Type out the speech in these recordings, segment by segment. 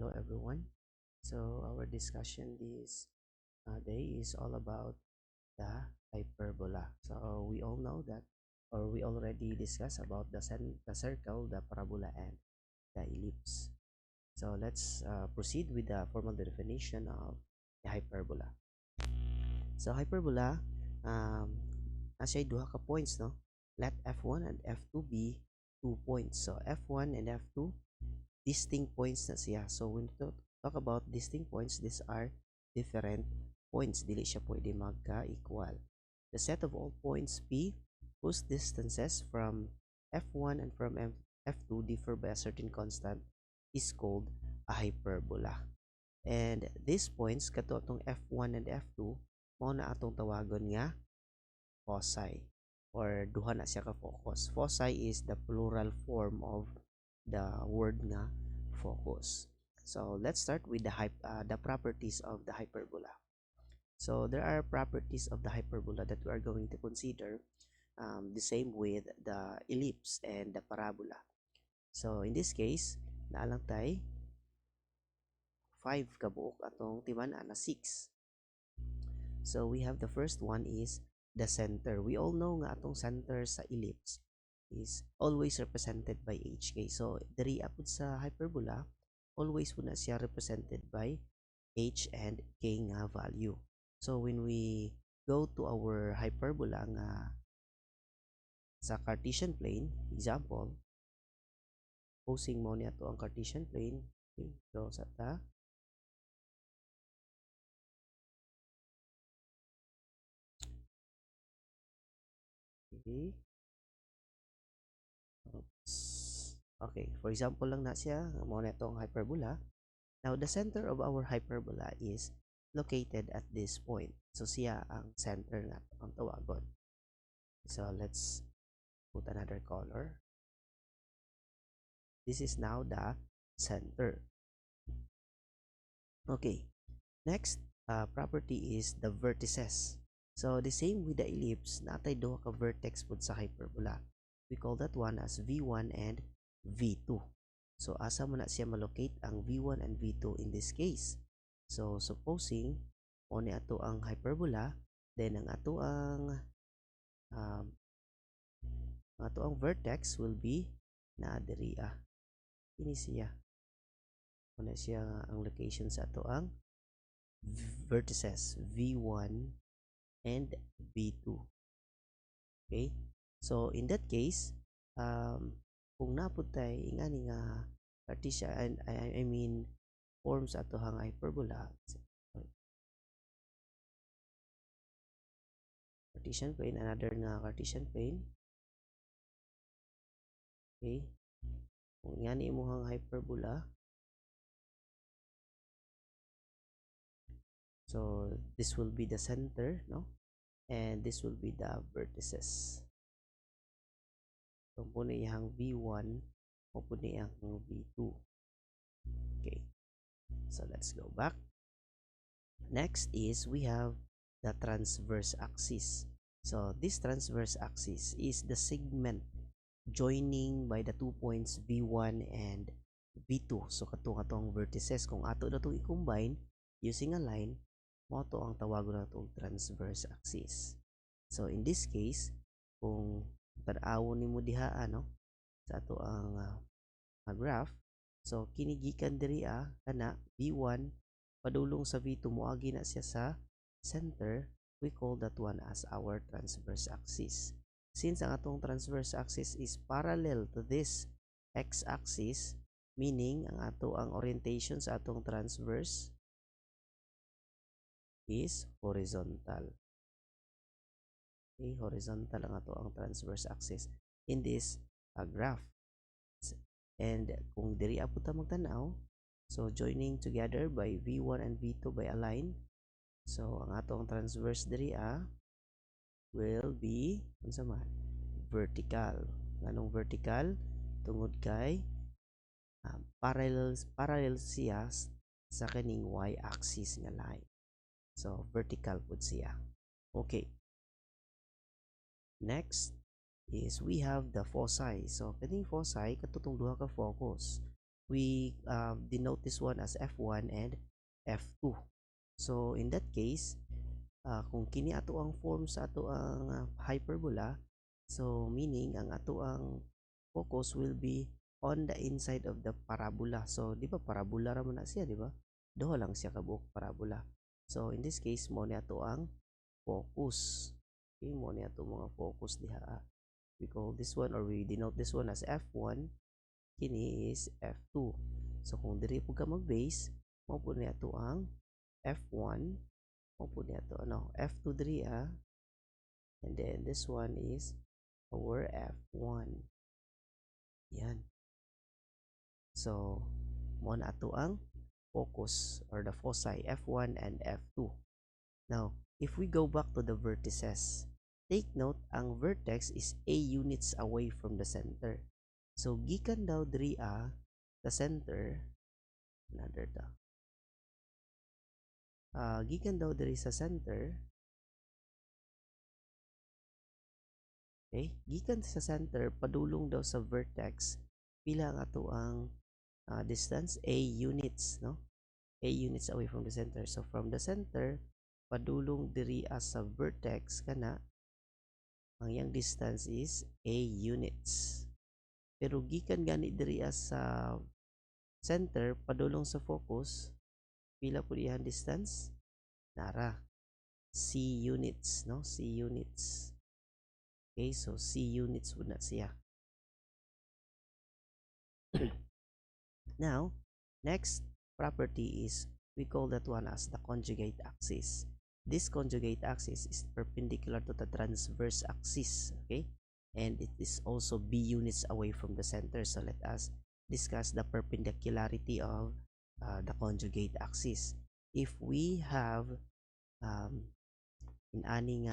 Hello everyone. So our discussion this day is all about the hyperbola. So we all know that, or we already discussed about the circle, the parabola, and the ellipse. So let's proceed with the formal definition of the hyperbola. So hyperbola, um, asya duha ka points, no? Let f1 and f2 be 2 points. So f1 and f2 distinct points na siya. So when we talk about distinct points, these are different points. Dili siya pwede magka-equal. The set of all points P whose distances from F1 and from F2 differ by a certain constant is called a hyperbola. And these points, kato atong F1 and F2, mao na atong tawagon nga foci, or duha na siya ka focus. Foci is the plural form of the word nga focus. So let's start with the properties of the hyperbola. So there are properties of the hyperbola that we are going to consider, the same with the ellipse and the parabola. So in this case, naalang tay 5 kabuok atong timan-an na 6. So we have the first one is the center. We all know nga atong center sa ellipse is always represented by HK. So diri apud sa hyperbola, always po na siya represented by H and K nga value. So when we go to our hyperbola nga sa Cartesian plane, example, posing mo niya to ang Cartesian plane, okay, draw sa ta. Okay. Oops. Okay, for example lang na siya, mo na itong hyperbola. Now, the center of our hyperbola is located at this point. So, siya ang center nga ang tawagon. So, let's put another color. This is now the center. Okay, next property is the vertices. So, the same with the ellipse, natay duha ka vertex pud sa hyperbola. We call that one as V1 and V2. So, asa mo na siya malocate ang V1 and V2 in this case? So, supposing o ni ato ang hyperbola, then ang ato ang vertex will be na diri ini siya. Una siya ang location sa ato ang vertices V1 and V2. Okay? So, in that case, kung napud tay ingani nga Cartesian, I mean forms ato hang hyperbola, Cartesian plane, another nga Cartesian plane. Okay, kung ingani mo hang hyperbola, so this will be the center, no, and this will be the vertices. So po na iyang V1 o po na iyang V2. Okay, so let's go back. Next is we have the transverse axis. So this transverse axis is the segment joining by the 2 points V1 and V2. So katong vertices, kung ato na itong i-combine using a line, mo to ang tawagon na itong transverse axis. So in this case, kung tanaw ni mo diha sa ato ang graph, so kinigikan diri kana V1 padulong sa V2 moagi na siya sa center, we call that one as our transverse axis. Since ang atong transverse axis is parallel to this x-axis, meaning ang ato ang orientation sa atong transverse is horizontal. Okay, horizontal ang ato ang transverse axis in this graph. And kung diri apo ta magtanaw, so joining together by V1 and V2 by a line, so ang atong transverse diri will be unsa man vertical. Nganong vertical? Tungod kay parallel siya sa kaning y-axis nga line. So vertical pud siya. Okay. Next is we have the foci. So kaning foci katutong duha ka focus. we denote this one as F1 and F2. So in that case, kung kini ato ang form sa ato ang hyperbola, so meaning ang ato ang focus will be on the inside of the parabola. So di ba parabola ra man na siya, di ba? Duha lang siya kabuok parabola. So in this case mo ni ato ang focus. Okay, mo ni ato mga focus diha. We call this one or we denote this one as F1, kini is F2. So kung diri po ka mag-base, mo po ni ato ang F1, mo po ni ato ano, F2 diri and then this one is our F1. Yan. So mo na ato ang focus or the foci F1 and F2. Now, if we go back to the vertices, take note ang vertex is a units away from the center. So gikan daw diri the center, another ta. Gikan daw diri sa center. Okay? Gikan sa center padulong daw sa vertex pila ang ato ang distance a units, no? A units away from the center. So from the center padulong diri sa vertex kana ang yang distance is a units. Pero gikan gani diri sa center padulong sa focus pila po iyang distance nara c units, no? C units. Okay, so c units would not siya. Now, next property is we call that one as the conjugate axis. This conjugate axis is perpendicular to the transverse axis, okay? And it is also b units away from the center. So let us discuss the perpendicularity of the conjugate axis. If we have in aning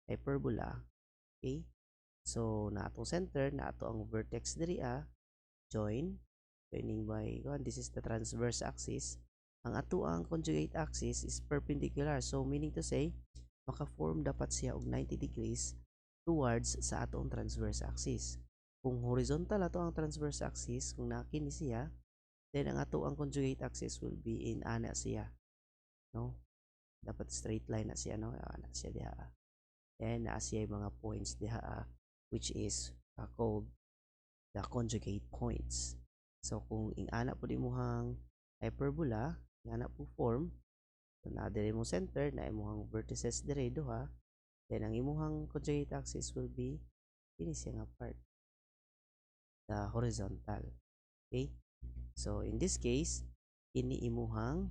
hyperbola, okay? So na atong center, na ato ang vertex diri joining by this is the transverse axis. Ang ato ang conjugate axis is perpendicular. So meaning to say, maka-form dapat siya og 90 degrees towards sa atong transverse axis. Kung horizontal ato ang transverse axis, kung nakini siya, then ang ato ang conjugate axis will be in ana siya, no? Dapat straight line na siya, no? Ana siya diha. And naa siya mga points diha which is called the conjugate points. So kung ingana po di mohang hyperbola, ingana po form, so na dire mo center, na imong vertices dire duha, then ang imong conjugate axis will be ini siya nga part, the horizontal. Okay? So in this case, kini imuhang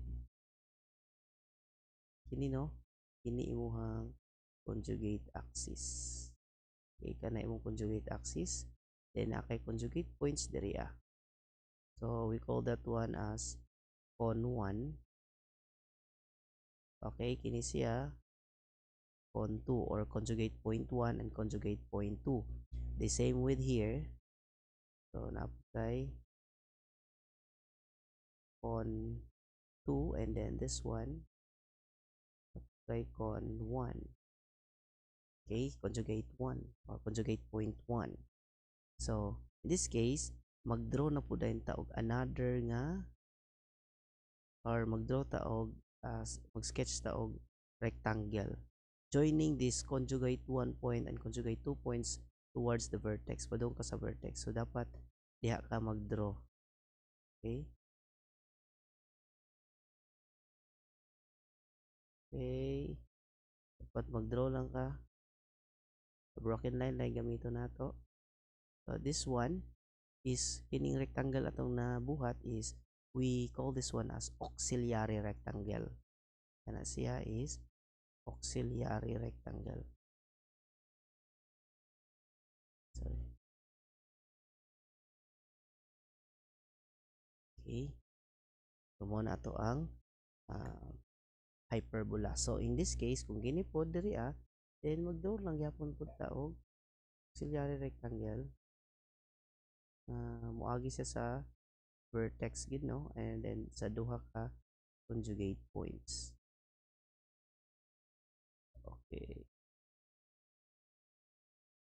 conjugate axis. Okay, kana imong conjugate axis, then nakay conjugate points diri So we call that one as con 1. Okay, kini siya con 2 or conjugate point 1 and conjugate point 2. The same with here. So napay con 2 and then this one napay con 1. Okay, conjugate 1 or conjugate point 1. So in this case, mag-draw na po dahil ta og another nga or mag-draw ta og mag-sketch ta og rectangle joining this conjugate 1 point and conjugate 2 points towards the vertex. Padung ka sa vertex. So dapat diha ka mag-draw. Okay? Okay. Dapat mag-draw lang ka. Broken line lang gamito nato. So this one is kining rectangle atong nabuhat is we call this one as auxiliary rectangle. Kana siya is auxiliary rectangle. Sorry. Okay. So mo na to ang hyperbola. So in this case, kung gini po diri then mag-draw lang yapon pud ta og auxiliary rectangle. Moagi siya sa vertex gid, no? And then sa duha ka conjugate points. Okay.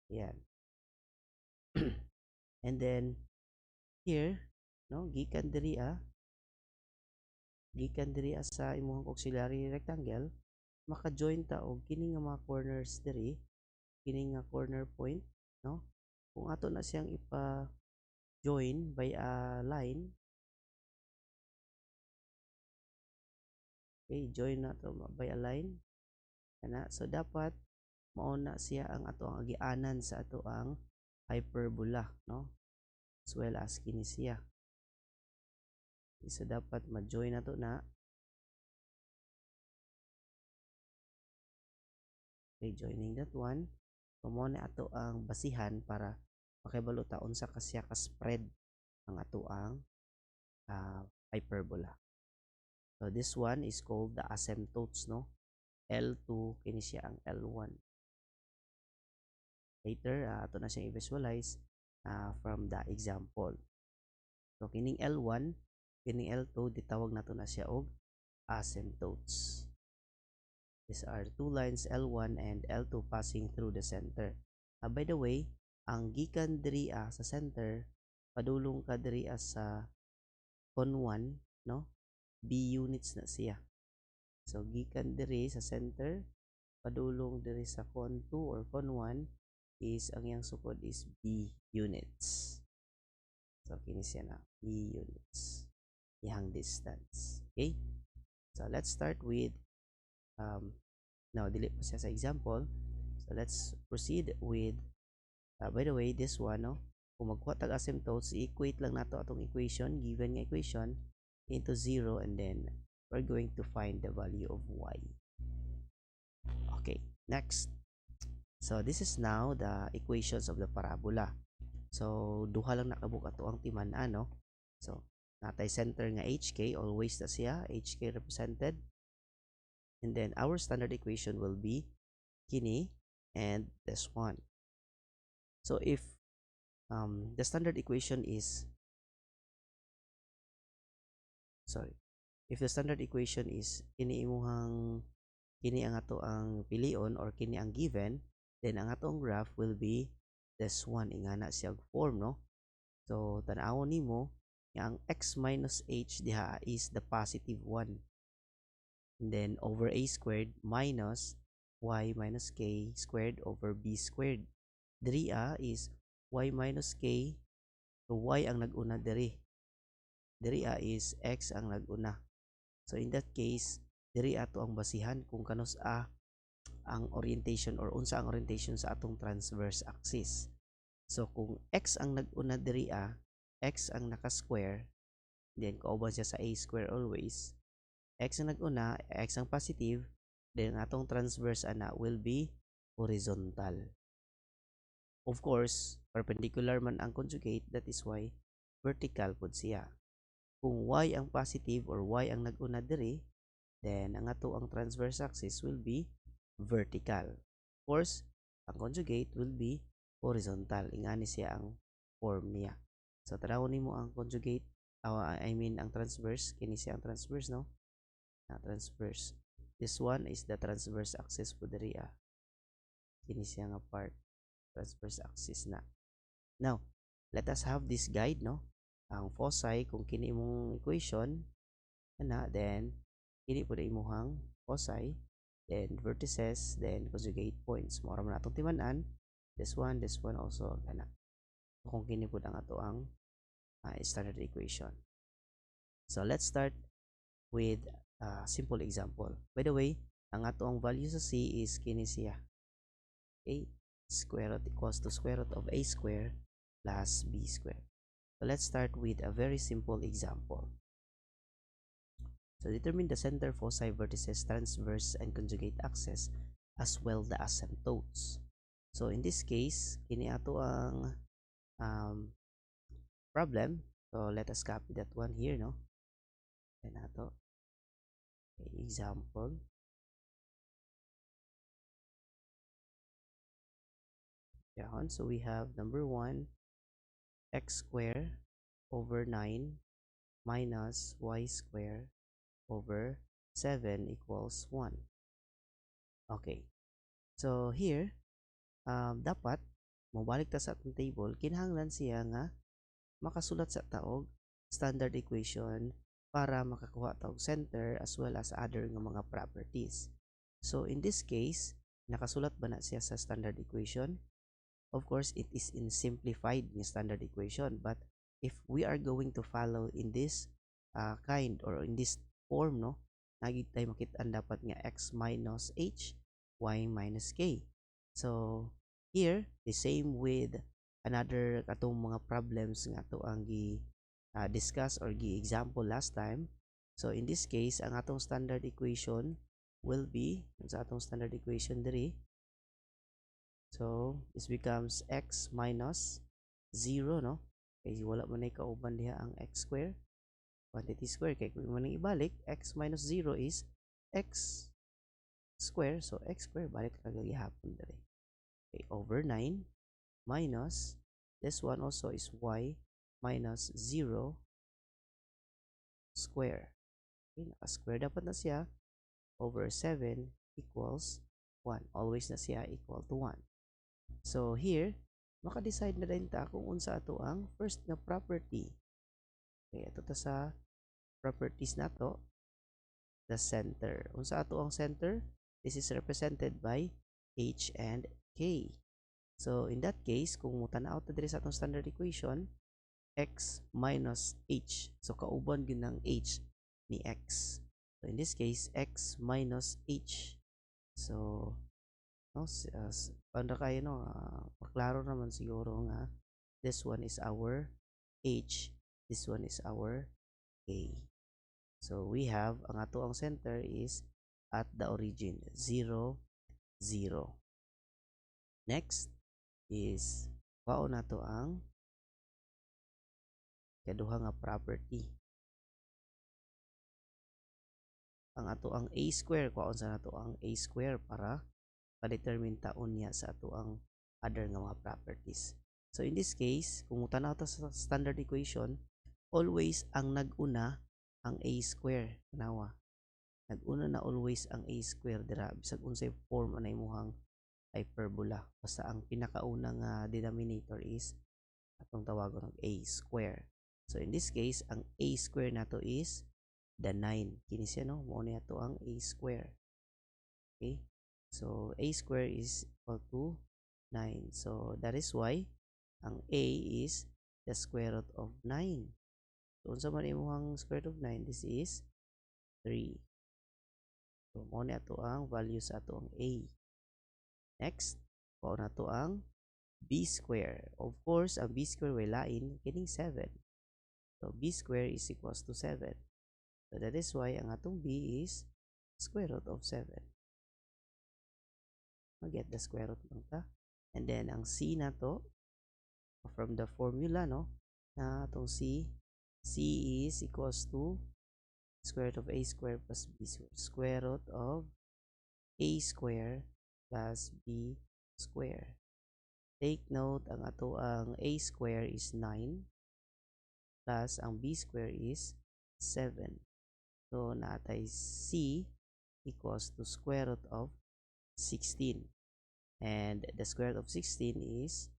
Yan. And then here, no, gikan diri sa imong auxiliary rectangle, maka-join ta og kini nga mga corners diri, kini nga corner point, no? Kung ato na siyang ipa-join by a line, okay, join na to by a line, kana. So dapat mao na siya ang ato ang agianan sa ato ang hyperbola, no? As well as kini siya. So dapat ma-join na to na. Okay, joining that one. So mo na ato ang basihan para makibalo ta unsa ka siya ka spread ang ato ang hyperbola. So this one is called the asymptotes, no? L2 kini siya ang L1. Later ato na siyang i-visualize from the example. So kining L1, kining L2 ditawag nato na siya og asymptotes. These are two lines L1 and L2 passing through the center. By the way, ang gikan diri sa center, padulong ka diri sa con 1, no? B units na siya. So gikan diri sa center, padulong diri sa con 2 or con 1 is ang yang sukod is B units. So kini siya na B units. Yang distance. Okay? So let's start with now dili pa siya sa example. So let's proceed with by the way, this one, no? Kung magkuha tag asymptotes, i-equate lang nato atong equation, given nga equation into 0, and then we're going to find the value of y. Okay, next. So this is now the equations of the parabola. So duha lang nakabuk ato ang timan-an, no? So natay center nga HK, always na siya, HK represented. And then our standard equation will be kini and this one. So if the standard equation is if the standard equation is kini ang ato ang pilion or kini ang given, then ang atong graph will be this one, ingana siyang form, no? So tan-awon nimo ang x minus h diha is the positive one, and then over a squared minus y minus k squared over b squared. Diri is y minus k, so y ang nag-una diri is x ang nag-una. So in that case, diri ato ang basihan kung kanus ang orientation or unsa ang orientation sa atong transverse axis. So kung x ang nag-una diri x ang naka-square, then kauban siya sa a square always. X ang nag-una, x ang positive, then atong transverse will be horizontal. Of course, perpendicular man ang conjugate, that is why vertical pud siya. Kung y ang positive or y ang nag-una diri, then ang ato ang transverse axis will be vertical. Of course, ang conjugate will be horizontal. Ingani siya ang form niya. So tanawon nimo ang conjugate, ang transverse, kini siya ang transverse, no? Transverse. This one is the transverse axis po diri kini siya nga part, transverse axis na. Now, let us have this guide, no? Ang foci kung kini imong equation then kini pud imong foci, then vertices, then conjugate points. Mao man atong timan-an, this one also kana. Kung kini pud ang ato ang standard equation. So let's start with a simple example. By the way, ang ato ang value sa c is kini siya. A square root equals to square root of a square plus b square. So let's start with a very simple example. So determine the center, foci, vertices, transverse, and conjugate axes, as well the asymptotes. So in this case, kini ato ang problem. So let us copy that one here, no? Then ato example. So we have number 1, x square over 9 minus y square over 7 equals 1. Okay. So here, dapat mobalik ta sa atong table, kinahanglan siya nga makasulat sa taog standard equation para makakuha taog center as well as other nga mga properties. So in this case, nakasulat ba na siya sa standard equation? Of course, it is in simplified nga standard equation, but if we are going to follow in this kind or in this form, no, nagit tayo makita dapat nga x minus h, y minus k. So here, the same with another katong mga problems nga to ang gi discuss or gi example last time. So in this case, ang atong standard equation will be sa atong standard equation diri. So this becomes x minus 0, no? Kaya wala man ay kauban diha ang x square, quantity square. Kaya kung man ibalik, x minus 0 is x square. So x square, balik na gagihapon diri. Okay, over 9 minus, this one also is y minus 0 square. Okay, naka-square dapat na siya. Over 7 equals 1. Always na siya equal to 1. So here, maka-decide na rin ta kung unsa ato ang first nga property. Okay, ito ta sa properties na to, the center. Unsa ato ang center? This is represented by h and k. So in that case, kung mutanaw ta diri sa atong standard equation, x minus h. So kauban gyud ng h ni x. So in this case, x minus h. So no, para kayo no, paklaro naman siguro nga this one is our h, this one is our k. So we have ang ato ang center is at the origin 0 0. Next is bao na to ang kaduha nga property. Ang ato ang a square, kwaon sa nato ang a square para pa-determine taon niya sa ato ang other nga mga properties. So in this case, kung tanaw ta sa standard equation, always ang nag-una ang a square. Nawa, nag-una na always ang a square dira bisag unsay form anay imuhang hyperbola. Basta ang pinakaunang denominator is atong tawagon ng a square. So in this case, ang a square nato is the 9. Kini siya no, mo na to ang a square. Okay? So a square is equal to 9. So that is why ang a is the square root of 9. So unsa man imong square root of 9, this is 3. So mo na to ang value sa ato ang a. Next, mao na to ang b square. Of course, ang b square way lain kining 7. So b square is equals to 7. So that is why ang atong b is square root of 7. Mag-get the square root lang ta. And then ang c na to, from the formula, no, na itong c is equals to square root of a square plus b square. Square root of a square plus b square. Take note, ang ato ang a square is 9 plus ang b square is 7. So naatay c equals to square root of 16. And the square root of 16 is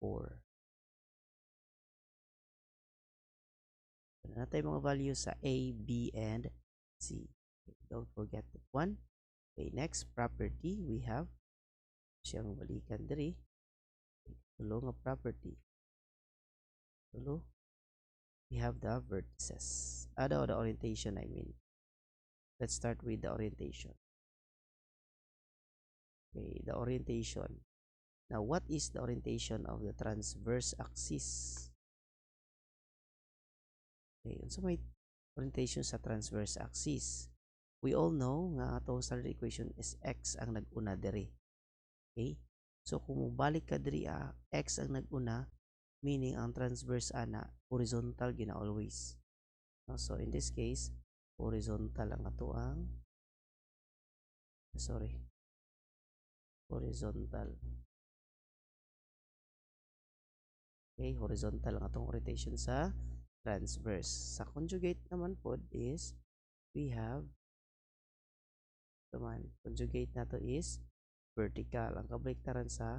4. So naatay mga values sa a, b, and c. Okay, don't forget that one. Okay, next property we have siyang balikan diri. Tulo nga property. Tulo. We have the vertices. The orientation, I mean. Let's start with the orientation. Okay, the orientation. Now, what is the orientation of the transverse axis? Okay, so may orientation sa transverse axis. We all know nga atong standard equation is x ang nag-una diri. Okay? So kung mobalik ka diri x ang nag-una, meaning ang transverse ana horizontal gina always. No? So in this case, horizontal ang ato ang horizontal. Okay, horizontal ang atong orientation sa transverse. Sa conjugate naman po is we have conjugate na to is vertical. Ang kabaliktaran sa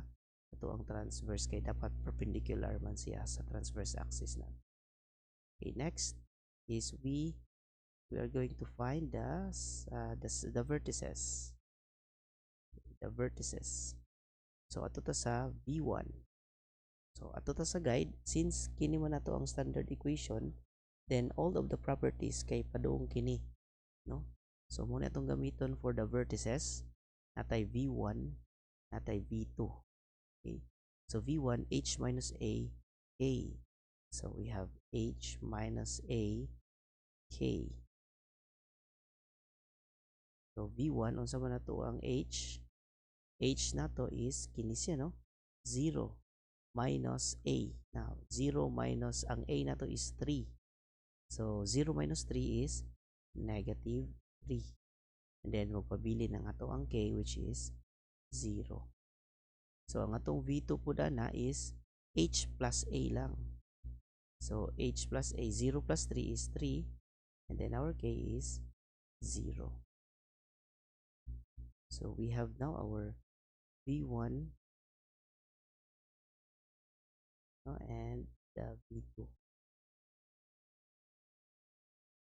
Ito ang transverse kay dapat perpendicular man siya sa transverse axis na. Okay, next is we are going to find the vertices. The vertices. So ato ta sa V1. So ato ta sa guide, since kini man nato ang standard equation, then all of the properties kay padung kini, no? So muna itong gamiton for the vertices. Natay V1, natay V2. Okay? So V1, H minus A. So we have H minus A, K. So V1, unsa man nato ang H? H nato is kini siya, no? 0 minus A. Now, 0 minus ang A nato is 3. So, 0 minus 3 is negative 3. And then, magpabili ng ato ang K, which is 0. So, ang atong V2 po na is H plus A lang. So, H plus A, 0 plus 3 is 3. And then, our K is 0. So, we have now our V1 and the V2.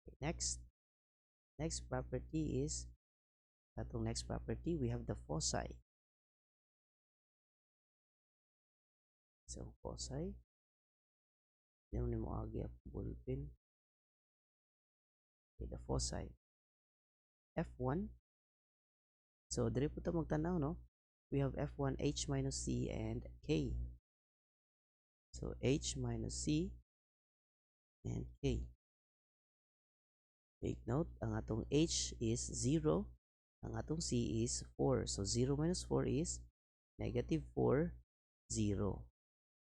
Okay, next property is atong next property, we have the foci. So, foci. Then, mo agi ang ballpen. Okay, the foci. F1. So, dire po ta magtanaw, no? We have F1, H minus C, and K. So, H minus C and K. Take note, ang atong H is 0, ang atong C is 4. So, 0 minus 4 is negative 4, 0.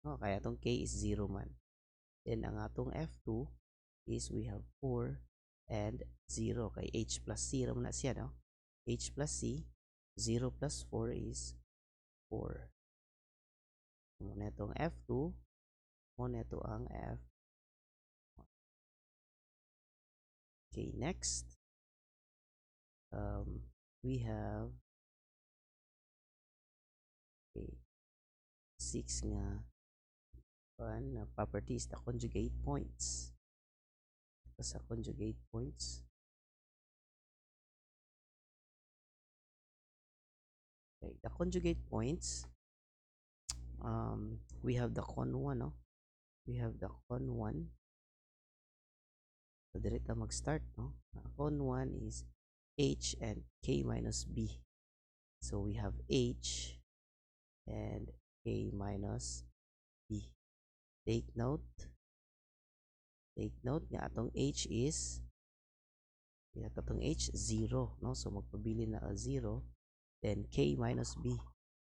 No, kaya atong K is 0 man. Then, ang atong F2 is we have 4 and 0. Kay H plus C raman na siya, no? H plus C, 0 plus 4 is 4. Muna itong F2, muna ito ang F. Okay, next. We have 6 nga properties, the conjugate points. Sa conjugate points. Okay, the conjugate points, we have the con 1, no? We have the con 1. So, direta mag-start, no? Con 1 is H and K minus B. So, we have H and K minus B. Take note nga atong H is atong H 0, no? So, magpabili na 0. Then, K minus B.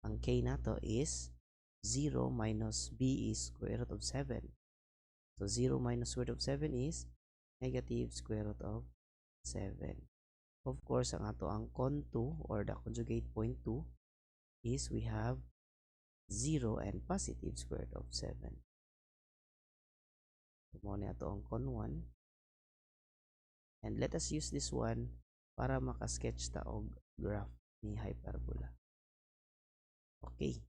Ang K nato is 0 minus B is square root of 7. So, 0 minus square root of 7 is negative square root of 7. Of course, ang ato ang con 2 or the conjugate point 2 is we have 0 and positive square root of 7. Mo ni ato ang con 1. And let us use this one para makasketch ta og graph ni hyperbola. Okay.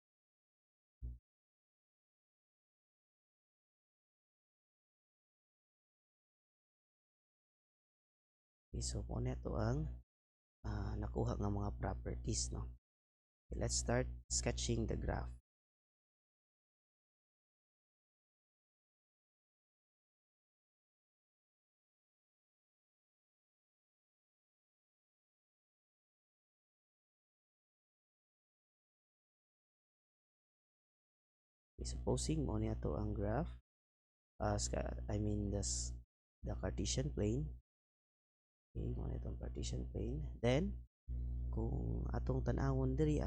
Okay, so mo ni ato ang nakuha nga mga properties, no? Okay, let's start sketching the graph. Supposing mo niya to ang graph, the Cartesian plane. Okay, mo niya itong Cartesian plane. Then, kung atong tanawon diri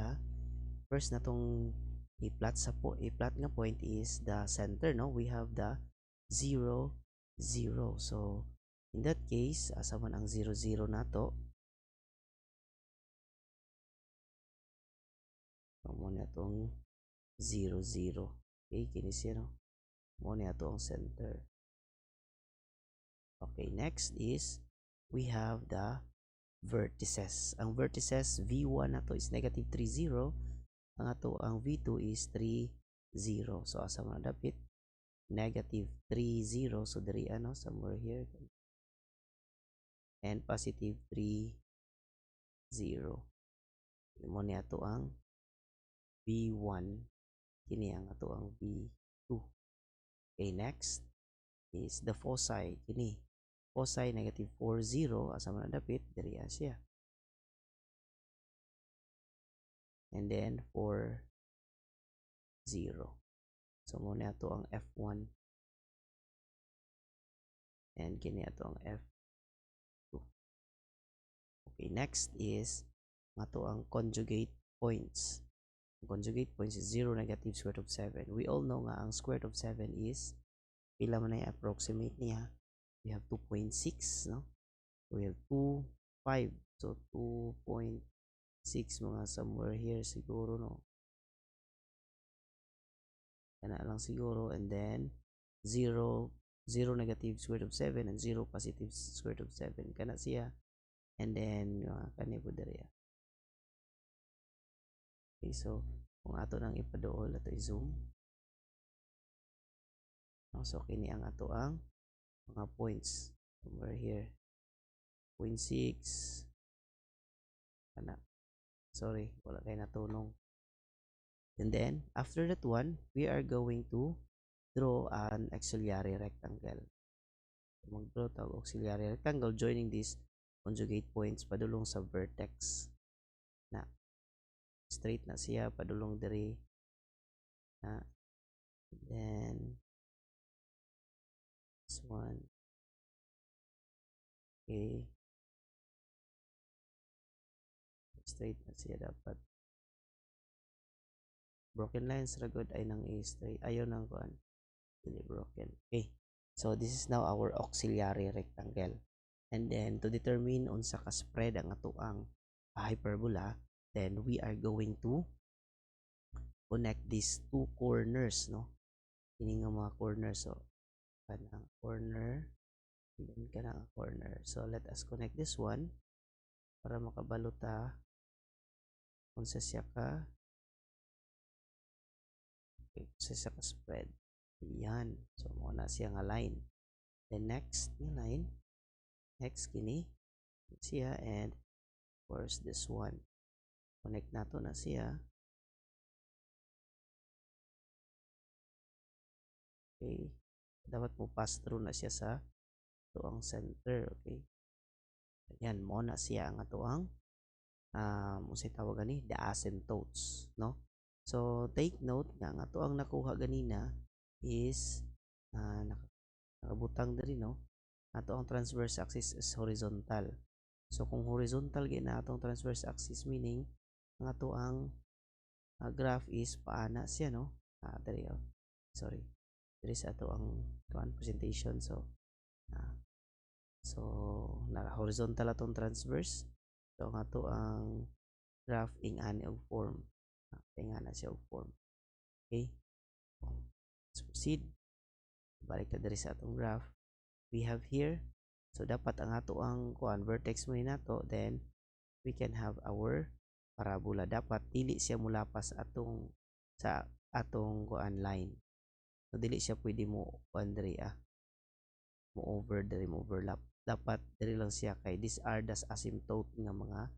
first natong i-plot nga point is the center, no? We have the 0, 0. So, in that case, asa man ang 0, 0 nato? So, mo niya itong 0, 0. Okay, kini siya, no? Mo niya ito ang center. Okay, next is we have the vertices. Ang vertices V1 na to is negative 3, 0. ang ato ang V2 is 3, 0. So asa man dapit negative 3, 0. So diri ano somewhere here and positive 3, 0. Mo ni ato ang V1 kini ang ato ang V2. Okay, next is the foci kini. Foci negative 4, 0 asa man dapit diri siya. And then 4, 0. So mo ni ato ang F1 and kini ato ang F2. Okay, next is ato ang conjugate points. Ang conjugate points is 0, negative, square root of 7. We all know nga ang square root of 7 is pila man ay approximate niya. We have 2.6, no? We have 2, 5. So 2.6 mga somewhere here siguro, no? Kana lang siguro, and then 0, 0 negative square root of 7 and 0 positive square root of 7 kana siya, and then kani po diri. Okay, so kung ato nang ipaduol ato i-zoom, so kini ang ato ang mga points somewhere here 0.6 kana, sorry wala kay natunong. And then after that one we are going to draw an auxiliary rectangle. Mag-draw tag auxiliary rectangle joining this conjugate points padulong sa vertex na straight na siya padulong diri na. Then this one, okay, straight na siya dapat. Broken lines ra good ay nang i-straight ayaw nang kuan really broken. Okay, so this is now our auxiliary rectangle. And then to determine unsa ka spread ang ato ang hyperbola, then we are going to connect these two corners, no? Kini nga mga corners, so kanang corner and then kanang corner. So let us connect this one para makabalo ta unsa siya ka, okay, unsa siya ka spread. Yan, so mo na siya nga line. Then next nga line, next kini siya, and of course this one connect nato na siya. Okay, dapat mo pass through na siya sa ito ang center. Okay, ayan mo na siya ang ato ang usay tawag gani the asymptotes, no? So take note nga ang ato ang nakuha ganina is nakabutang diri, no? Ato ang transverse axis is horizontal. So kung horizontal gyud na atong transverse axis, meaning ang ato ang graph is paana siya, no? Diri sorry, diri sa ato ang presentation. So na horizontal atong transverse, so ang ato ang graph ing ani og form, ingana siya og form. Okay, let's proceed. Balik ta diri sa atong graph. We have here, so dapat ang ato ang vertex mo nato, then we can have our parabola. Dapat dili siya mulapas atong sa atong line. So dili siya pwede mo diri mo over diri mo overlap. Dapat diri lang siya kay these are the asymptote nga mga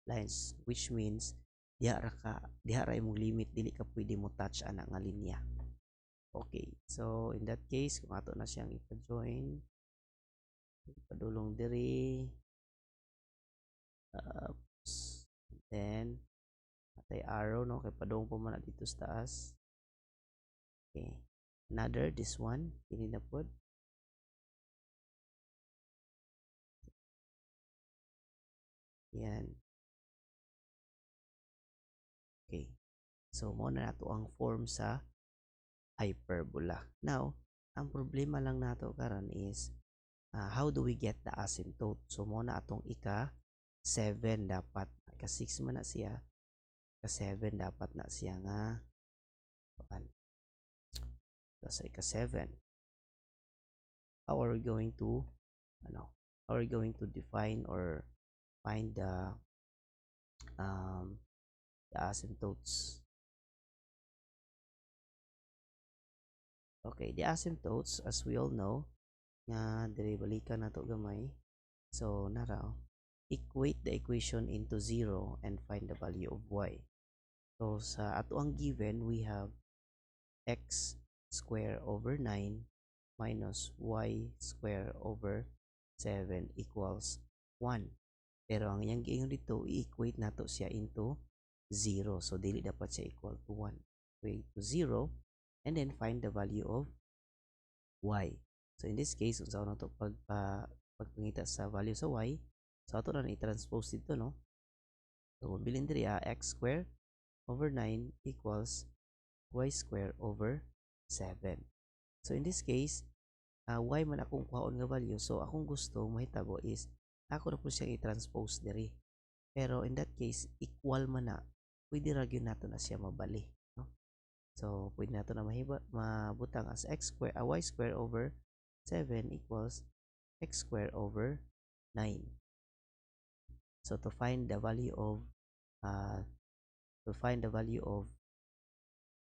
lines, which means diha ra imong limit, dili ka pwede mo touch ana nga linya. Okay, so in that case kung ato na siyang ipa-join, ipadulong diri, then atay arrow, no, kay padung po man dito sa taas. Okay, another this one kini na pod. Yan. Okay, so mo na nato ang form sa hyperbola. Now ang problema lang nato karon is how do we get the asymptote? So mo na atong ika 7 dapat, ika 6 man na siya, ika 7 dapat na siya nga sa ika 7. How are we going to how are we going to define or find the asymptotes? Okay, the asymptotes, as we all know, nga diri balikan nato gamay. So, nara, equate the equation into 0 and find the value of y. So, sa ato ang given, we have x square over 9 minus y square over 7 equals 1. Pero ang iyang giingon dito, i-equate nato siya into 0. So, dili dapat siya equal to 1. Equate to 0 and then find the value of y. So, in this case, unsa na to pagpangita sa value sa y, so ato na i-transpose dito, no? So, bilin diri x square over 9 equals y square over 7. So, in this case, y man akong kuhaon nga value. So, akong gusto mahitabo is ako na po siyang i-transpose diri. Pero in that case, equal man na, pwede ra gyud nato na siya mabali, no? So, pwede nato na mabutang as y square over 7 equals x square over 9. So, to find the value of uh,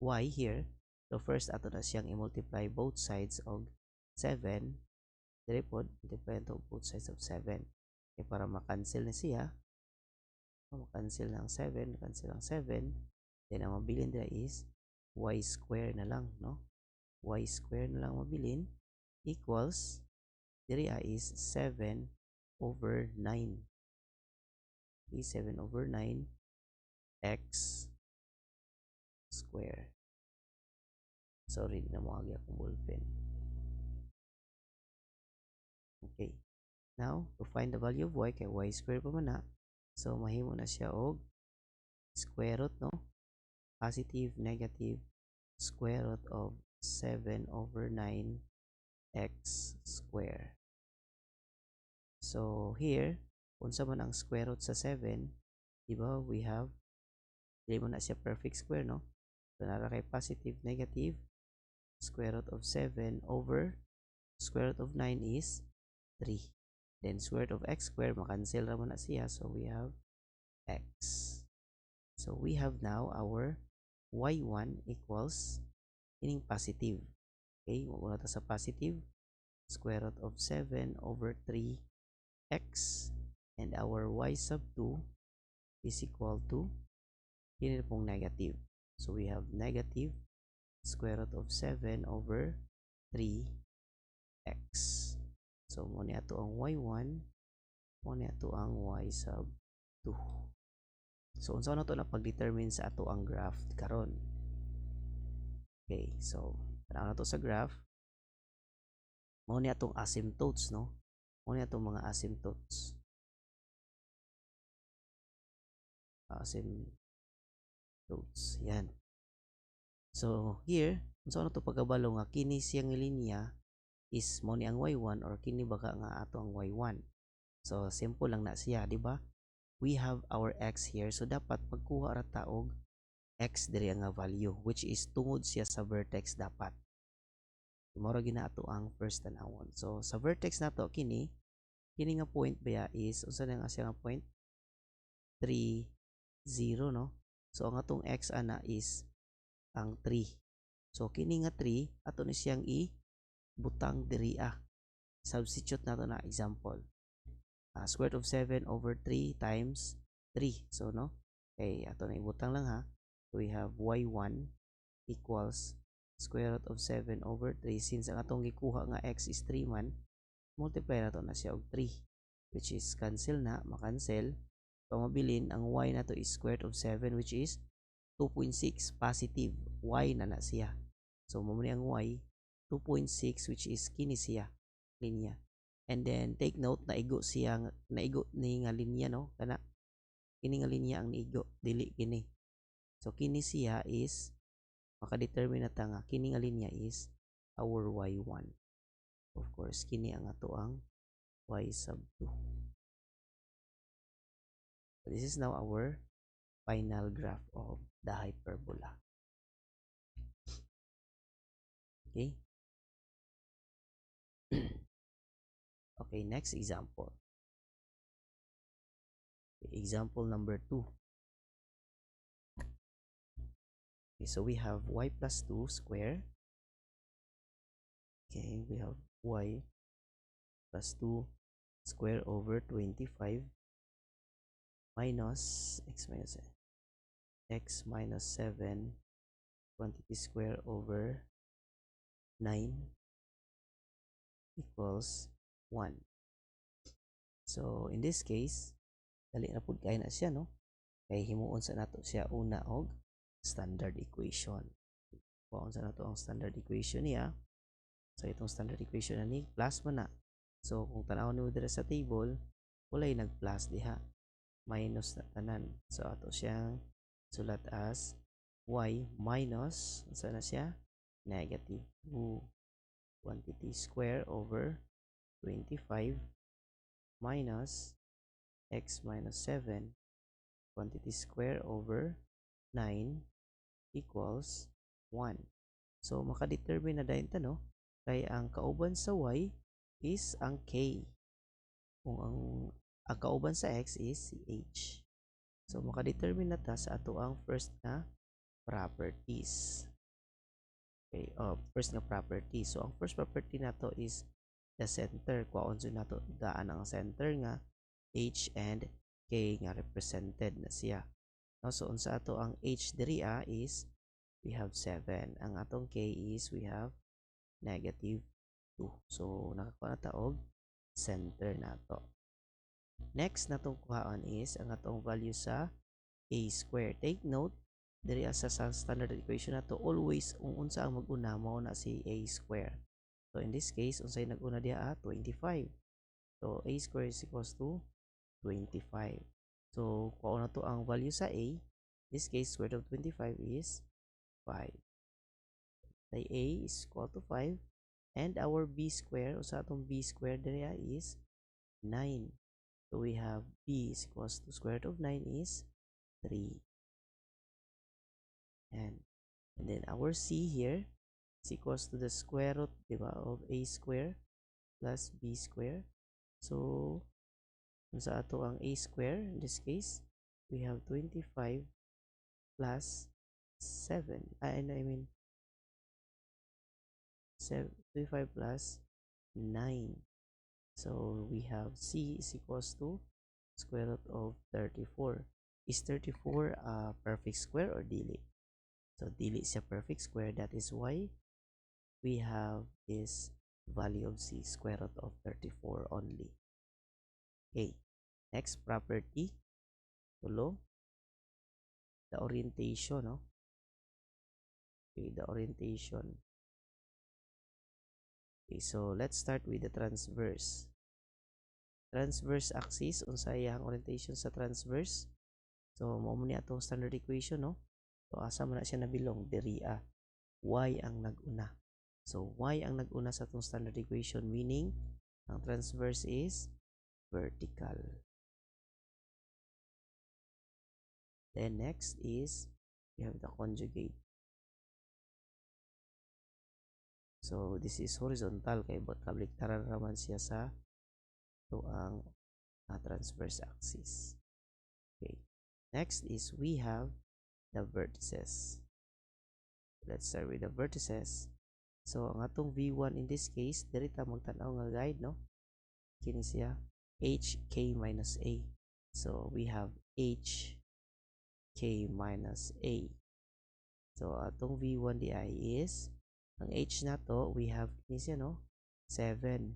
y here, so first ato na siyang i-multiply both sides of 7. Dire pod multiply to both sides of 7. Okay, para ma-cancel na siya. Ma-cancel ng 7, cancel ng 7. Then ang mabilin dira is y square na lang, no? Y square na lang mabilin equals diri is 7 over 9. Okay, 7 over 9 x square. Sorry, di na mo agi akong ballpen. Okay. Now, to find the value of y, kay y square pa man na. So, mahimo na siya og square root, no? Positive, negative, square root of 7 over 9 x square. So, here, unsa man ang square root sa 7, diba, we have, di mo na siya perfect square, no? So, nara kay positive, negative, square root of 7 over square root of 9 is 3. Then, square root of x square, makancel ra mo na siya. So, we have x. So, we have now our y1 equals meaning positive. Okay, muna ta sa positive. Square root of 7 over 3x. And our y sub 2 is equal to yun pong negative. So, we have negative square root of 7 over 3x. So, muna ito ang y1. Muna ito ang y sub 2. So, unsa na ito na pag-determine sa ato ang graph karon. Okay, so, tanaw na ito sa graph. Muna itong asymptotes, no? Muna itong mga asymptotes. Asymptotes. Yan. So, here, unsa na ito pagkabalo nga kini siyang linya is mo ni ang y1 or kini baka nga ato ang y1. So, simple lang na siya, di ba? We have our x here. So, dapat pagkuha ra taog x diri nga value, which is tungod siya sa vertex dapat. Moro gina ato ang first tanawon. So, sa vertex nato kini nga point ba is unsa na nga siya nga point? 3, 0, no? So, ang atong x ana is ang 3. So, kini nga 3 ato ni siyang i-butang diri Substitute nato na example. Square root of 7 over 3 times 3. So, no? Okay, ato na ibutang lang ha. So, we have y1 equals square root of 7 over 3. Since ang atong gikuha nga x is 3 man, multiply nato na siya og 3. Which is cancel na, makancel. So, mabilin, ang y na to is square root of 7 which is 2.6 positive. Y na siya. So, mamuni ang y, 2.6 which is kini siya, linya. And then, take note, naigo ni nga linya, no? Kana, kini nga linya ang naigo, dili kini. So, kini siya is, makadetermine na ta nga, kini nga linya is our y1. Of course, kini ang ato ang y sub 2. So, this is now our final graph of the hyperbola. Okay? Okay, next example. Example number 2. Okay, so we have y plus 2 square Okay, we have y plus 2 square over 25 minus x minus 7 quantity square over 9 equals 1. So, in this case, dali na pud kay na siya, no? Kay himuon sa nato siya una og standard equation. Kuhaon sa nato ang standard equation niya. So, itong standard equation na ni plus man na. So, kung tanawon niyo dira sa table, walay nag-plus diha. Minus na tanan. So, ato siyang sulat as y minus, sa na siya? Negative 2 quantity square over 25 minus x minus 7 quantity square over 9 equals 1. So, makadetermine na dahil no? Kaya ang kauban sa y is ang k. Kung ang kauban sa x is si h. So, makadetermine na ta sa ato ang first na properties. Okay, first na property. So, ang first property na to is the center. Kuhaon so na to daan ang center nga h and k nga represented na siya. No, so, unsa ato ang h diri is we have 7. Ang atong k is we have negative 2. So, nakakuha na ta og center na to. Next na itong kuhaan is ang atong value sa a square. Take note, diri sa standard equation na to, always unsa ang mag-una mao na si a square. So in this case, unsay nag-una diha 25. So a square is equals to 25. So kuha na to ang value sa a. In this case, square root of 25 is 5. The a is equal to 5 and our b square, usa atong b square diha is 9. So we have b is equals to square root of 9 is 3. And then our c here is equals to the square root, diba, of a square plus b square. So, sa ato ang a square, in this case, we have 25 plus 7. I mean, 25 plus 9. So, we have c is equals to square root of 34. Is 34 a perfect square or dili? So, dili siya perfect square. That is why we have this value of c, square root of 34 only. Okay. Next property, tulo, the orientation, no? Okay, the orientation. Okay, so let's start with the transverse. Transverse axis, unsay ang orientation sa transverse? So, mao man ni atong standard equation, no? So, asa man na siya nabilong? Diri y ang nag-una. So, y ang nag-una sa atong standard equation, meaning ang transverse is vertical. Then next is we have the conjugate. So this is horizontal kay kabaliktaran raman siya sa to ang transverse axis. Okay. Next is we have the vertices. Let's start with the vertices. So ang atong V1 in this case, diri ta magtan-aw nga guide, no? Kini siya HK minus A. So we have HK minus A. So atong V1 di is ang H na to, we have kini siya, no? 7.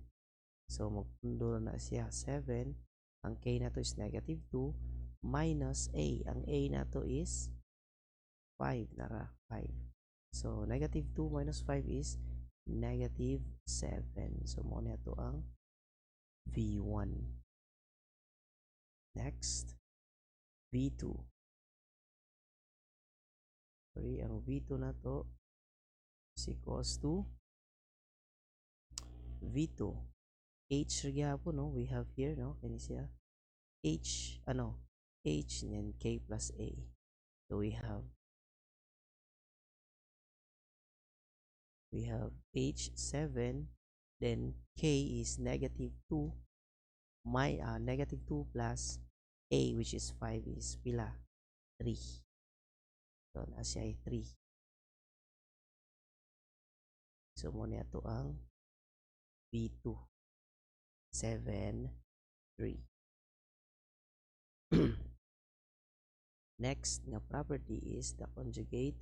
So magpundo na siya 7. Ang K na to is negative 2 minus A. Ang A na to is 5 nara 5. So negative 2 minus 5 is negative 7. So mo na to ang V1. Next, V2. Sorry, ang V2 na to is equals to V2. H po, no? We have here, no? Kani siya H, H and then K plus A. So we have H7, then K is negative 2, negative 2 plus A, which is 5, is pila? 3. So, nasa ay 3. So, muna ito ang B2, 7, 3. Next nga property is the conjugate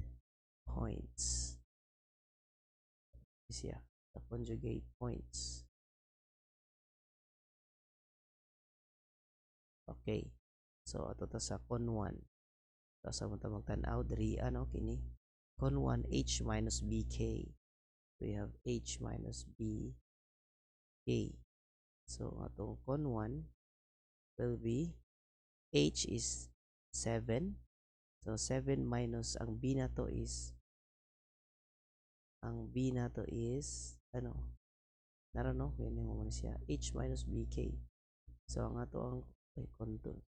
points. Siya, the conjugate points. Okay. So ato ta sa con 1. So sa mo ta magtan-aw diri ano kini con 1 h minus bk. We have h minus bk. So atong con 1 will be h is 7. So 7 minus ang b na to is ano naran no kini mo man siya h minus bk. So ang ato ang contour.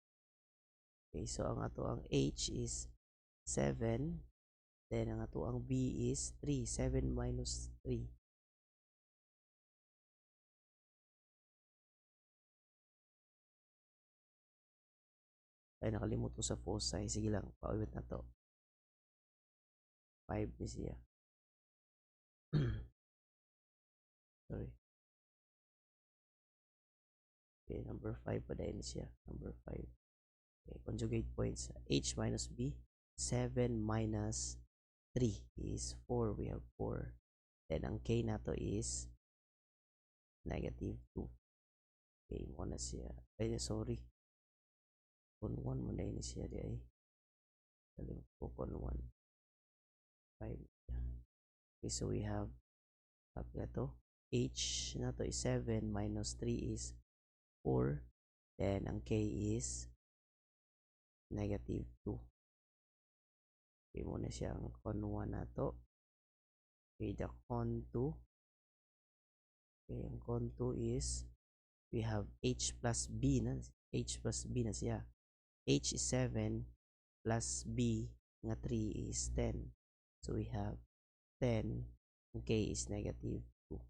Okay, so ang ato ang h is 7, then ang ato ang b is 3, 7 minus 3. Ay nakalimot ko sa foci, sige lang, paulit na to. 5 ni siya. Sorry. Okay, number 5 pa dahil siya. Number 5. Okay, conjugate points. H minus B. 7 minus 3 is 4. We have 4. Then ang K na to is negative 2. Okay, muna siya. Ay, sorry. Con 1 mo na yun siya di ay. Kalimut ko con 1. 5. Okay, so we have na to. H na to is 7 minus 3 is 4. Then ang K is negative 2. Okay, muna siyang con 1 na to. Okay, the con 2. Okay, ang con 2 is we have h plus b na. H plus b na siya. H is 7 plus b nga 3 is 10. So we have 10. Ang K is negative 2.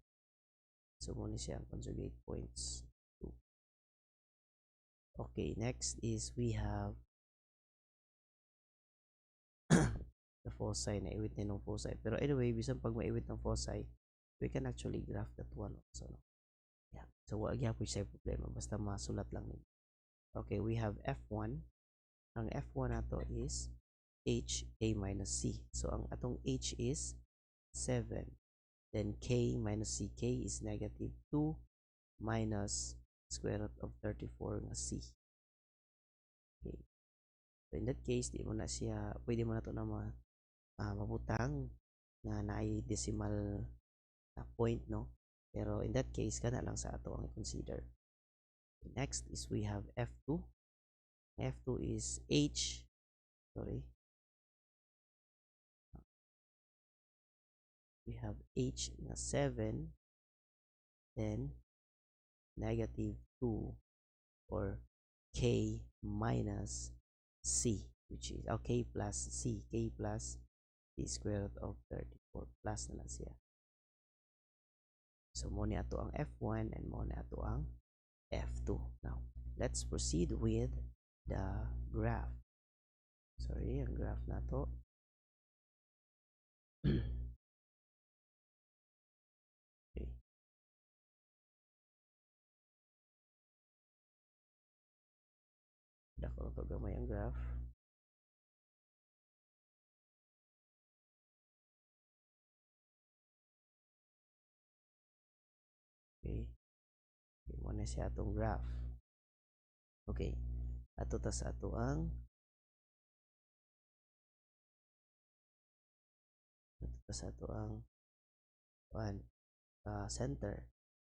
So muna siya ang conjugate points. 2. Okay, next is we have the foci na iwit na ng foci. Pero anyway, bisan pag maiwit ng foci, we can actually graph that one also. No? Yeah. So wag po siya problema. Basta masulat lang nito. Okay, we have F1. Ang F1 nato is H, A minus C. So ang atong H is 7. Then K minus C. K is negative 2 minus square root of 34 nga C. Okay. So in that case, di mo na siya, pwede mo na ito na mabutang na naay decimal point, no? Pero in that case, kana lang sa ato ang i-consider. Next is we have F2. F2 is H, sorry. We have H na 7, then negative 2 or K minus C, which is K plus C, K plus the square root of 34 plus na lang siya. So mo ni ato ang F1 and mo ni ato ang F2. Now, let's proceed with the graph. Sorry, ang graph na to. Okay. Dako to gamay ang graph. Okay. Okay, mo na siya atong graph. Okay. Ato ta sa ato ang center.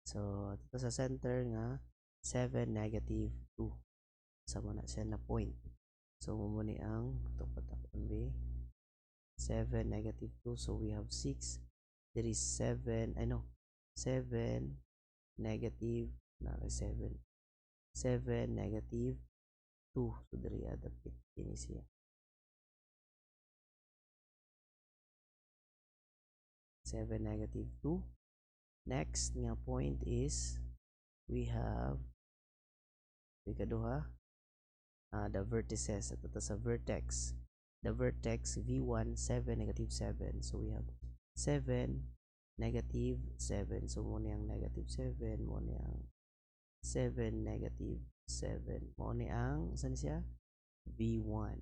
So, dito sa center nga 7 negative 2. Sama na siya na point. So, mumuni ang patakon B 7 negative 2. So, we have 6. There is 7, 7 negative 7 negative 2. So, dari ada pit ini siya. 7 negative 2. Next nga point is we have ikaduha the vertices at sa vertex. The vertex v1 7 negative 7. So we have 7 negative 7. So mo ang negative 7, mo ang 7 negative 7. Mo ang saan siya? V1.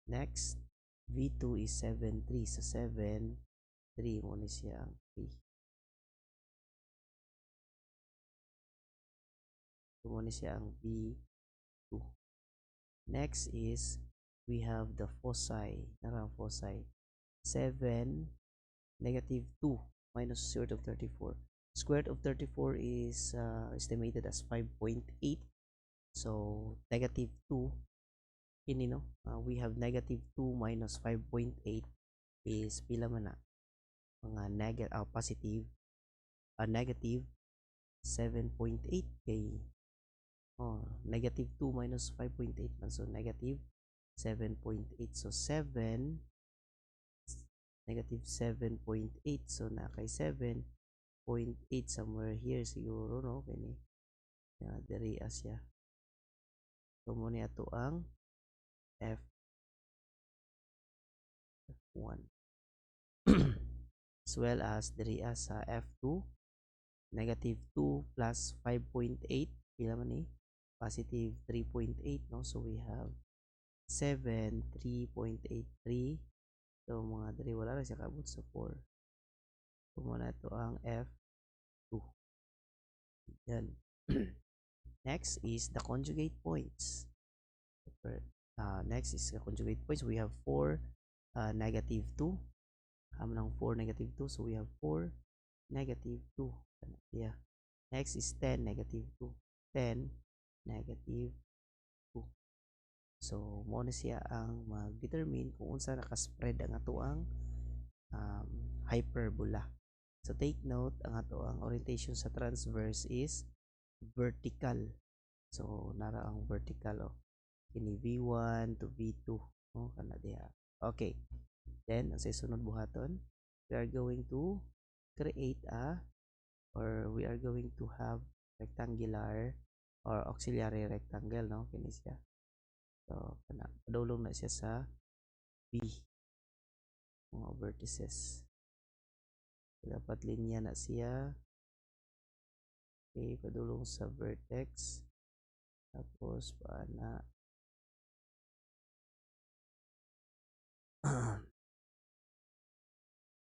Next, V2 is 7 3. So 7 3 mo siya ang 3. So mo siya ang V2. Next is we have the foci. Narang foci. 7 negative 2 minus square root of 34. Square root of 34 is estimated as 5.8. So negative 2 ini no, we have negative 2 minus 5.8 is pila man na mga positive negative 7.8 kay negative 2 minus 5.8 man, so negative 7.8. So 7 negative 7.8, so na kay 7.8 somewhere here siguro no kini diri asya. So mo ni ato ang F1 as well as diri sa F2 negative 2 plus 5.8 pila man ni positive 3.8 no, so we have 7 3.83. so mga diri wala ra siya kabot sa 4. So muna ito ang F2 yan. Next is the conjugate points. Next is the conjugate points. We have 4 negative 2 ng 4 negative 2, so we have 4 negative 2. Yeah. Next is 10 negative 2, 10 negative 2. So mo na siya ang mag-determine kung unsa naka-spread ang ato ang hyperbola. So take note, ang ato ang orientation sa transverse is vertical. So nara ang vertical kini V1 to V2 kana diha. Okay, then ang sunod buhaton, we are going to create we are going to have rectangular or auxiliary rectangle no kini siya. So kana padulong na siya sa B mga vertices. Dapat linya na siya. Okay, padulong sa vertex. Tapos paana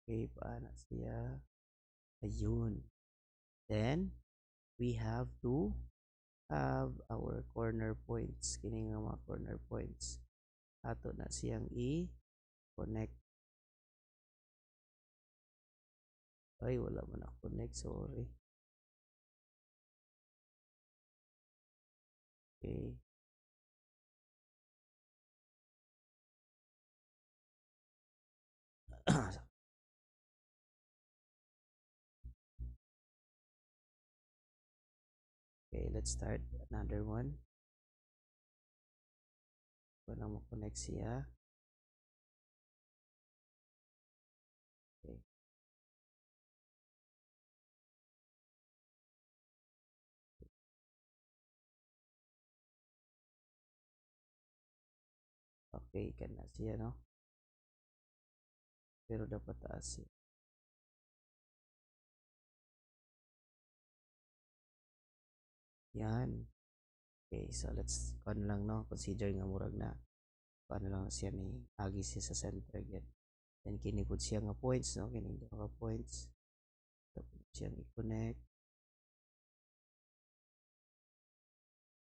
okay, paana siya. Ayun. Then we have to have our corner points. Kini nga mga corner points. Ato na siyang i-connect. Ay, wala man na connect. Sorry. Okay. Okay, let's start another one. Wala mo connect siya. Okay. Okay, kana siya no. Pero dapat taas siya. Yan. Okay, so let's lang no, consider nga murag na paano lang siya ni agi siya sa center yan. Then kini pud siya nga points no, kini nga points. Dapat siyang i-connect.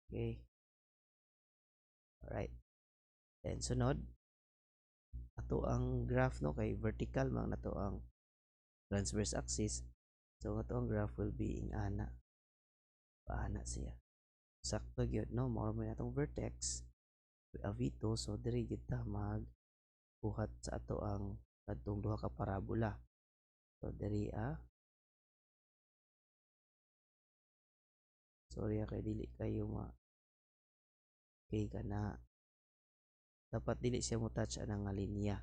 Okay. Alright. Then sunod ato ang graph no kay vertical man nato ang transverse axis. So ato ang graph will be in ana. Paana siya. Sakto gyud no, mao man atong vertex V2, so diri gyud ta mag buhat sa ato ang kadtong duha ka parabola. So diri sorry kay dili kayo okay kana dapat dili siya mo touch anang nga linya.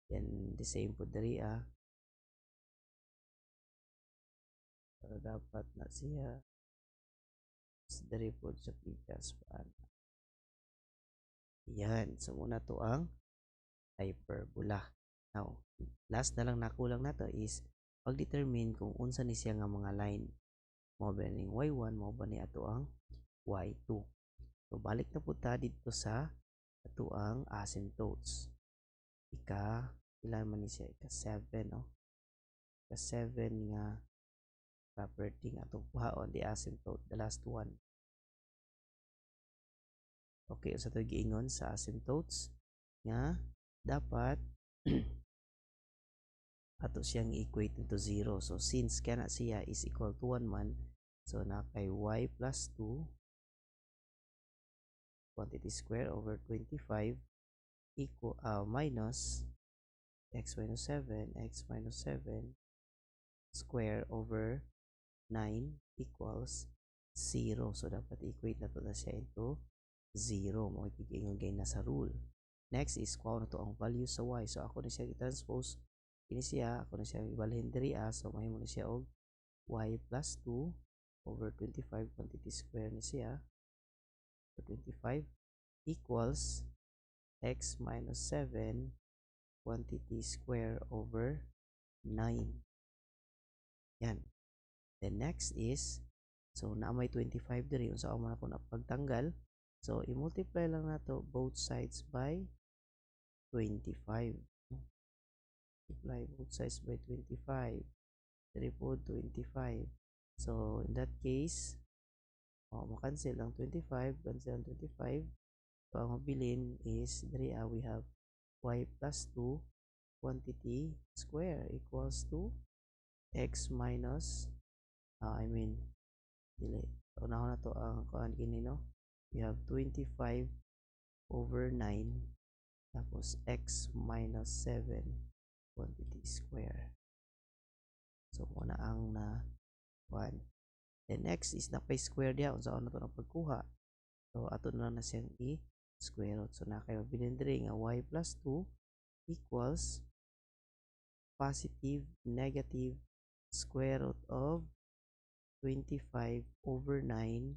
Then the same po diri pero dapat na siya diri po sa pikas paan. Yan, so muna to ang hyperbola. Now, last na lang nakulang nato is pag-determine kung unsa ni siya nga mga line. Mo ba ning y1, mo ba ni ato ang y2. So balik na po ta dito sa ato ang asymptotes. Ilan man ni siya? Ika 7, no? Ika 7 nga property nga atong kuhaon, the asymptote, the last one. Okay, sa ito giingon sa asymptotes nga dapat ato siyang equate into 0. So since kana siya is equal to 1 man, so na kay y plus 2 quantity square over 25 equal minus x minus 7 square over 9 equals 0. So dapat equate na to na siya into 0. Makikingong gain na sa rule. Next is kuha na to ang value sa y. So ako na siya i-transpose ini siya, ako na siya ibalhin diri so mahimo na siya og y plus 2 over 25 quantity square ni siya. So 25 equals x minus 7 quantity square over 9. Yan. Then next is, so na may 25 diri, unsa ako man ako na pagtanggal. So i-multiply lang nato both sides by 25. Multiply both sides by 25. Diri po 25. So in that case, makancel ang 25, cancel ang 25. So ang mabilin is diri we have y plus 2 quantity square equals to x minus dili. So na to ang kuan kini, no? We have 25 over 9 tapos x minus 7 quantity square. So muna ang na 1. Then next is na pay square diya unsa na to na pagkuha. So ato na siyang i-square root. So na kay mabilin diri nga y plus 2 equals positive negative square root of 25 over 9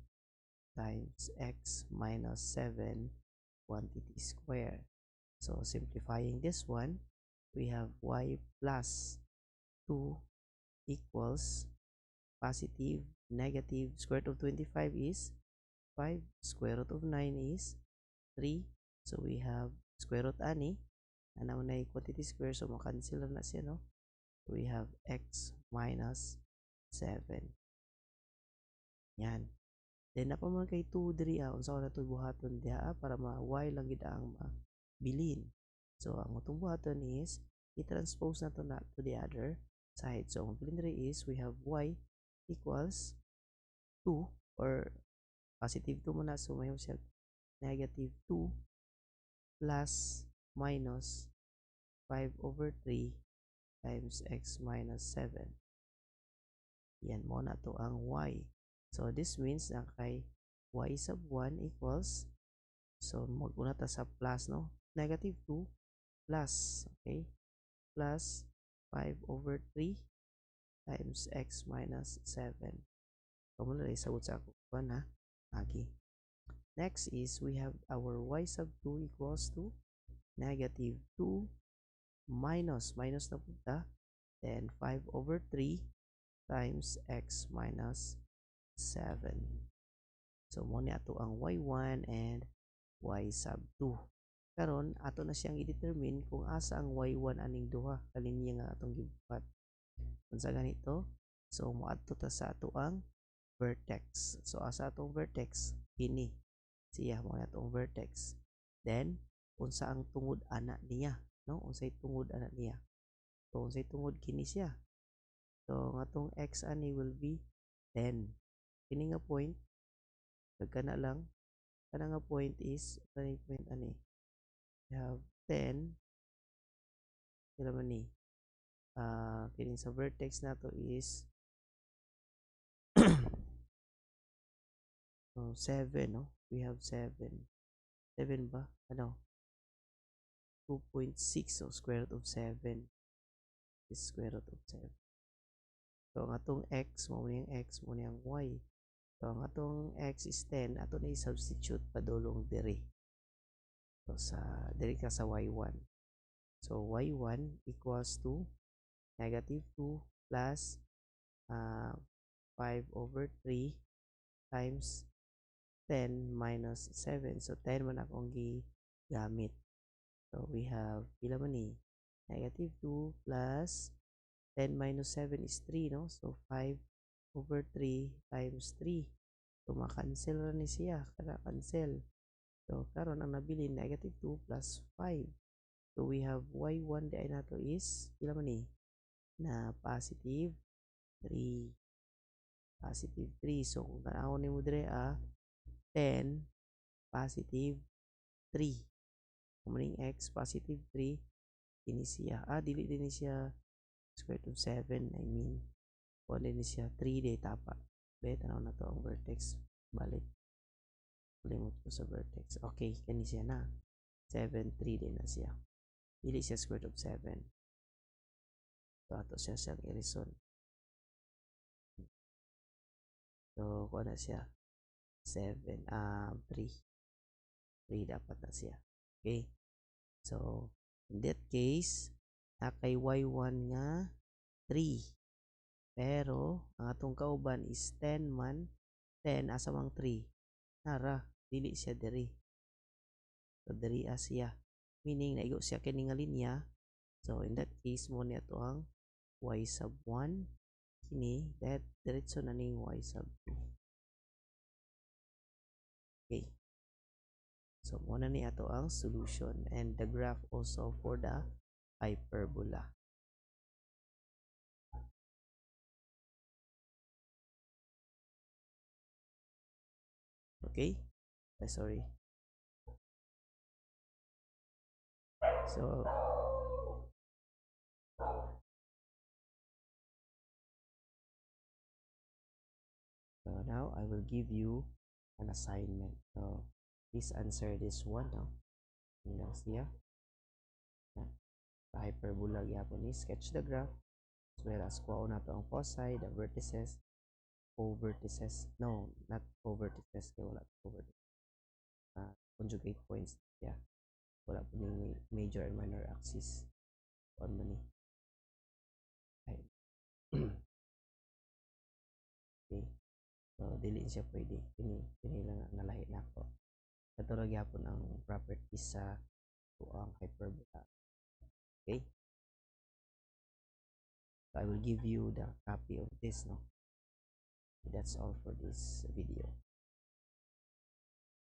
times x minus 7 quantity square. So simplifying this one, we have y plus 2 equals positive negative square root of 25 is 5, square root of 9 is 3. So we have square root ani and now na quantity square, so makancel na siya, no? We have x minus 7. Yan. Then napaman kay 2 diri unsa na to buhaton diha para ma-y lang gid ang mabilin. So ang utong buhaton is i-transpose na to the other side. So ang mabilin diri is we have y equals 2 or positive 2 muna, so may siya negative 2 plus minus 5 over 3 times x minus 7. Yan mo na to ang y. So this means na kay y sub 1 equals, so maguna ta sa plus, no? Negative 2 plus, okay? Plus 5 over 3 times x minus 7. So muna rin sa ako pa na agi. Next is we have our y sub 2 equals to negative 2 minus na punta, then 5 over 3 times x minus 7. So muna ato ang y1 and y sub 2. Karon ato na siyang i-determine kung asa ang y1 aning duha kalinya nga atong gibuhat. Unsa ganito? So moadto ta sa ato ang vertex. So asa atong vertex? Kini. Siya mo na atong vertex. Then unsa ang tungod ana niya, no? Unsay tungod ana niya? So unsay tungod kini siya? So atong x ani will be 10. Kini nga point kana lang, kana nga point is kani point ani. We have 10 kila man ni kini sa vertex nato is 7, no? We have 7 ba? Ano? 2.6, so square root of 7 is square root of 7. So ang atong x mo yung x mo yung y. So ang atong x is 10, ato na i-substitute padulong diri. So sa diri ka sa y1. So y1 equals to negative 2 plus uh, 5 over 3 times 10 minus 7. So 10 man akong gamit. So we have pila man ni? Negative 2 plus 10 minus 7 is 3, no? So 5 over 3 times 3. So makancel ra ni siya. Kada cancel. So karon ang nabili negative 2 plus 5. So we have y1 di ay nato is pila man ni? Na positive 3. Positive 3. So kung tanawon ni mo dire 10 positive 3. Kumuning x positive 3 ini siya. Dili din siya square root of 7. I mean, kuha din siya 3 day tapa. Bet, tanaw na to ang vertex. Balik. Limot ko sa vertex. Okay, kani siya na. 7, 3 din na siya. Dili siya square root of 7. So, ato siya siyang i-reason. So, kuha na siya. 7, 3. 3 dapat na siya. Okay. So, in that case, kay y1 nga 3. Pero, ang atong kauban is 10 man. 10 asa mang 3. Nara, dili siya diri. So, diri siya. Meaning, naigo siya kini nga linya. So, in that case, mo niya to ang y sub 1. Kini, that diretso na ning y sub 2. Okay. So, muna ni ato ang solution and the graph also for the hyperbola. Okay? Sorry. So now I will give you an assignment. So please answer this one now. Tingnan siya. Sa hyperbola gyapon ni sketch the graph as well as kuha na to ang foci, the vertices, co-vertices. No, not co-vertices kay wala co-vertices. Conjugate points. Yeah. Wala po ni major and minor axis. On man ni. Okay. So dili siya pwede. Kini lang nalahi na ako. Ito ra gyapon ang properties sa ang hyperbola. Okay? So I will give you the copy of this, no? That's all for this video.